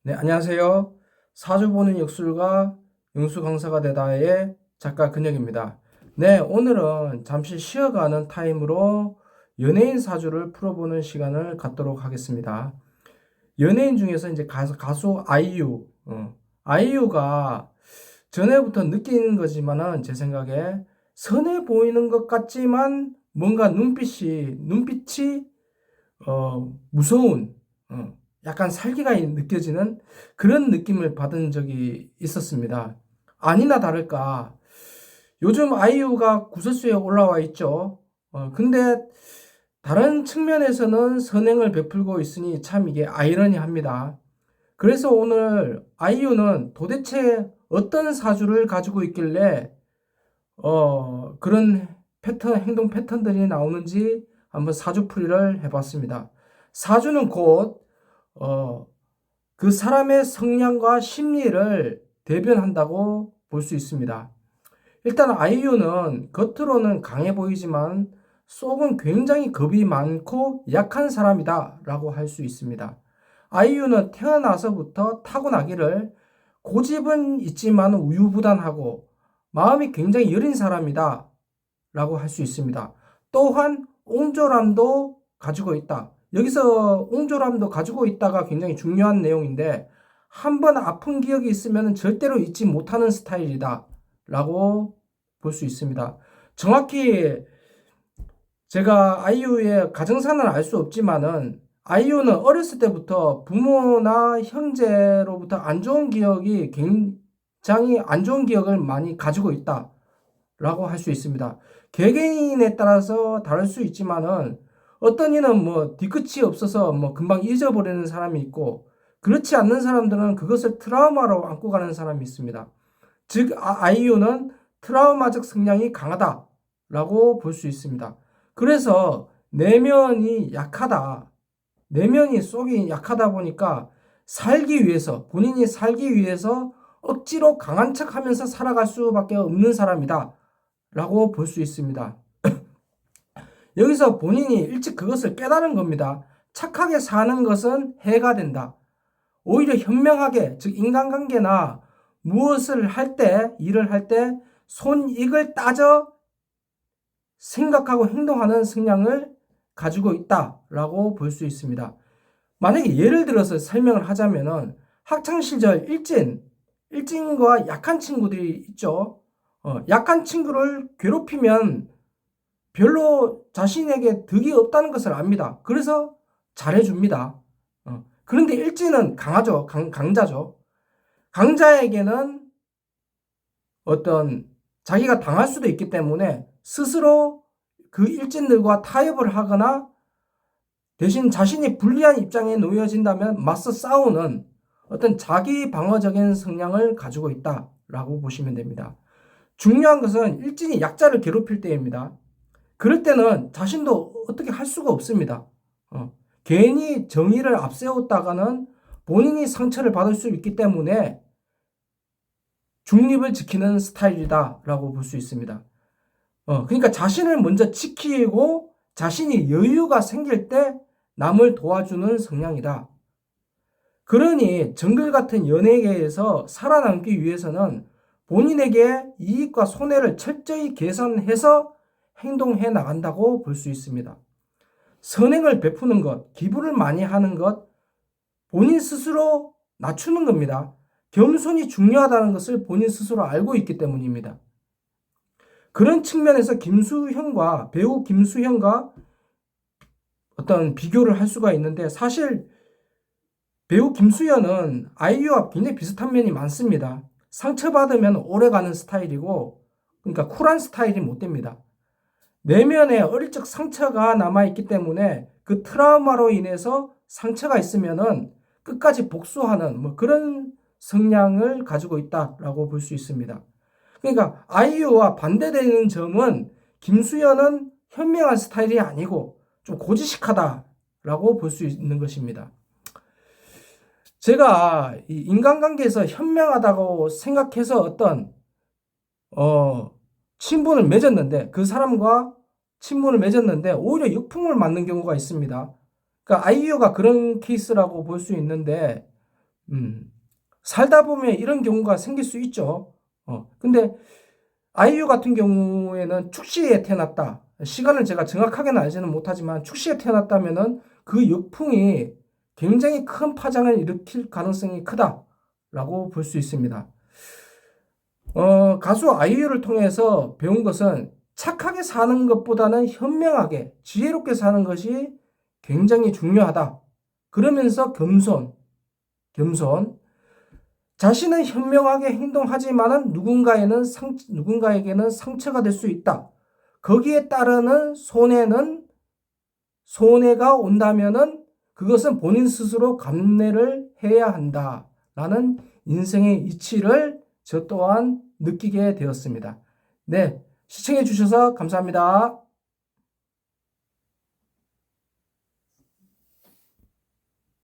네, 안녕하세요. 사주 보는 역술가 영수 강사가 되다의 작가 근혁입니다. 네, 오늘은 잠시 쉬어가는 타임으로 연예인 사주를 풀어보는 시간을 갖도록 하겠습니다. 연예인 중에서 이제 가수 아이유, 아이유가 전에부터 느끼는 거지만은 제 생각에 선해 보이는 것 같지만 뭔가 눈빛이 무서운, 약간 살기가 느껴지는 그런 느낌을 받은 적이 있었습니다. 아니나 다를까, 요즘 아이유가 구설수에 올라와 있죠. 근데 다른 측면에서는 선행을 베풀고 있으니 참 이게 아이러니합니다. 그래서 오늘 아이유는 도대체 어떤 사주를 가지고 있길래, 그런 행동 패턴들이 나오는지 한번 사주풀이를 해봤습니다. 사주는 곧, 어, 그 사람의 성향과 심리를 대변한다고 볼 수 있습니다. 일단 아이유는 겉으로는 강해 보이지만 속은 굉장히 겁이 많고 약한 사람이다 라고 할 수 있습니다. 아이유는 태어나서부터 타고나기를 고집은 있지만 우유부단하고 마음이 굉장히 여린 사람이다 라고 할 수 있습니다. 또한 옹졸함도 가지고 있다. 여기서 옹졸함도 가지고 있다가 굉장히 중요한 내용인데 한 번 아픈 기억이 있으면 절대로 잊지 못하는 스타일이다 라고 볼 수 있습니다. 정확히 제가 아이유의 가정사는 알 수 없지만은 아이유는 어렸을 때부터 부모나 형제로부터 안 좋은 기억이 굉장히 안 좋은 기억을 많이 가지고 있다 라고 할 수 있습니다. 개개인에 따라서 다를 수 있지만은 어떤 이는 뭐 뒤끝이 없어서 뭐 금방 잊어버리는 사람이 있고 그렇지 않는 사람들은 그것을 트라우마로 안고 가는 사람이 있습니다. 즉 아이유는 트라우마적 성향이 강하다라고 볼 수 있습니다. 그래서 내면이 약하다. 내면이 속이 약하다 보니까 본인이 살기 위해서 억지로 강한 척 하면서 살아갈 수밖에 없는 사람이다. 라고 볼 수 있습니다. 여기서 본인이 일찍 그것을 깨달은 겁니다. 착하게 사는 것은 해가 된다. 오히려 현명하게, 즉 인간관계나 무엇을 할 때, 일을 할 때 손익을 따져 생각하고 행동하는 성향을 가지고 있다라고 볼 수 있습니다. 만약에 예를 들어서 설명을 하자면은 학창시절 일진과 약한 친구들이 있죠. 약한 친구를 괴롭히면 별로 자신에게 득이 없다는 것을 압니다. 그래서 잘해줍니다. 그런데 일진은 강하죠. 강자죠. 강자에게는 어떤 자기가 당할 수도 있기 때문에 스스로 그 일진들과 타협을 하거나 대신 자신이 불리한 입장에 놓여진다면 맞서 싸우는 어떤 자기 방어적인 성향을 가지고 있다라고 보시면 됩니다. 중요한 것은 일진이 약자를 괴롭힐 때입니다. 그럴 때는 자신도 어떻게 할 수가 없습니다. 괜히 정의를 앞세웠다가는 본인이 상처를 받을 수 있기 때문에 중립을 지키는 스타일이다라고 볼 수 있습니다. 그러니까 자신을 먼저 지키고 자신이 여유가 생길 때 남을 도와주는 성향이다. 그러니 정글 같은 연예계에서 살아남기 위해서는 본인에게 이익과 손해를 철저히 계산해서 행동해 나간다고 볼 수 있습니다. 선행을 베푸는 것, 기부를 많이 하는 것, 본인 스스로 낮추는 겁니다. 겸손이 중요하다는 것을 본인 스스로 알고 있기 때문입니다. 그런 측면에서 배우 김수현과 어떤 비교를 할 수가 있는데 사실 배우 김수현은 아이유와 굉장히 비슷한 면이 많습니다. 상처받으면 오래가는 스타일이고 그러니까 쿨한 스타일이 못 됩니다. 내면에 어릴 적 상처가 남아있기 때문에 그 트라우마로 인해서 상처가 있으면은 끝까지 복수하는 뭐 그런 성향을 가지고 있다라고 볼 수 있습니다. 그러니까 아이유와 반대되는 점은 김수현은 현명한 스타일이 아니고 좀 고지식하다라고 볼 수 있는 것입니다. 제가 이 인간관계에서 현명하다고 생각해서 어떤 친분을 맺었는데 그 사람과 친분을 맺었는데 오히려 역풍을 맞는 경우가 있습니다. 그러니까 아이유가 그런 케이스라고 볼 수 있는데 살다 보면 이런 경우가 생길 수 있죠. 근데 아이유 같은 경우에는 축시에 태어났다. 시간을 제가 정확하게는 알지는 못하지만 축시에 태어났다면은 그 역풍이 굉장히 큰 파장을 일으킬 가능성이 크다라고 볼 수 있습니다. 가수 아이유를 통해서 배운 것은 착하게 사는 것보다는 현명하게, 지혜롭게 사는 것이 굉장히 중요하다. 그러면서 겸손. 자신은 현명하게 행동하지만은 누군가에게는 상처가 될 수 있다. 거기에 따르는 손해가 온다면은 그것은 본인 스스로 감내를 해야 한다라는 인생의 이치를 저 또한 느끼게 되었습니다. 네, 시청해 주셔서 감사합니다.